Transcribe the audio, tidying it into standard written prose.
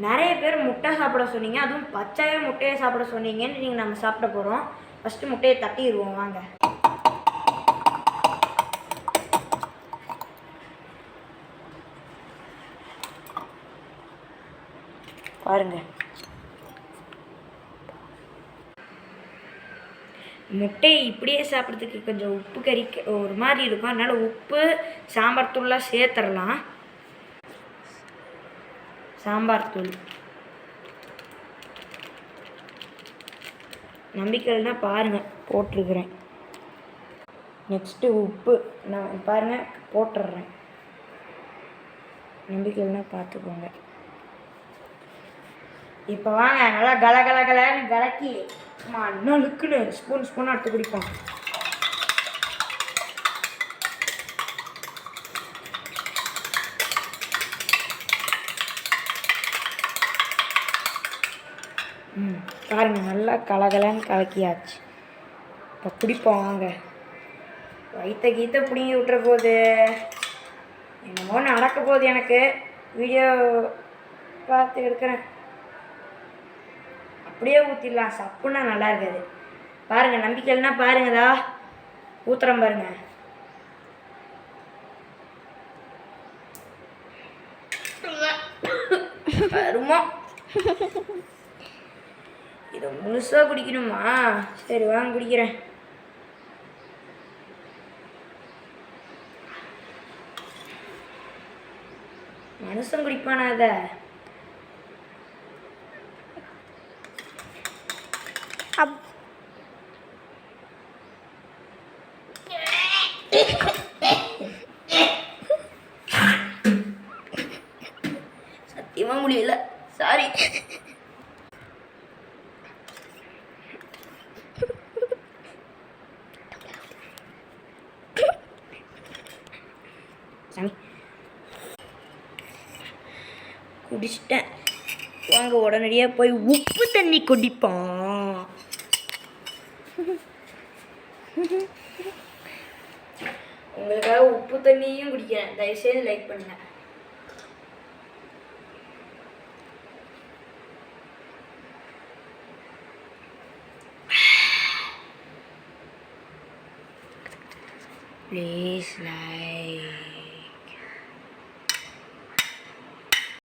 நிறைய பேர் முட்டை சாப்பிட சொன்னீங்க, அதுவும் பச்சையாக முட்டையை சாப்பிட சொன்னீங்கன்னு நீங்கள் நம்ம சாப்பிட போகிறோம். ஃபஸ்ட்டு முட்டையை தட்டிடுவோம் வாங்க. பாருங்க, முட்டையை இப்படியே சாப்பிட்றதுக்கு கொஞ்சம் உப்பு கறிக்க ஒரு மாதிரி இருக்கும். அதனால் உப்பு சாம்பார் தூள்லாம் சேர்த்துடலாம். சாம்பார் தூள் நம்பிக்கைன்னா பாருங்கள் போட்டிருக்கிறேன். நெக்ஸ்ட்டு உப்பு நான் பாருங்கள் போட்டுடுறேன். நம்பிக்கைன்னா பார்த்துக்கோங்க. இப்போ வாங்க நல்லா கலகலன்னு கலக்கி நலுக்குன்னு ஸ்பூனாக எடுத்து குடிப்போம். பாருங்கள் நல்லா கலகலன்னு கலக்கியாச்சு. இப்போ குடிப்போம் வாங்க. வயிற்ற கீத்த பிடிங்கி விட்டுற போகுது, என்னமோ நடக்க போகுது. எனக்கு வீடியோ பார்த்து எடுக்கிறேன். அப்படியே ஊற்றிடலாம், சப்புன்னா நல்லா இருக்காது. பாருங்கள், நம்பிக்கைன்னா பாருங்கதா ஊத்துறேன் பாருங்க. வருமா இதை முழுசாக குடிக்கணுமா? சரி வாங்க குடிக்கிறேன். மனுஷன் குடிப்பானா அதை? சத்தியமா முடியல, சாரி. குடிச்சிட்டேன் வாங்க. உடனடியாக போய் உப்பு தண்ணி குடிப்போம். உங்களுக்காக உப்பு தண்ணியும் குடிக்கிறேன். தயவுசெய்து லைக் பண்ணுங்க. Please like.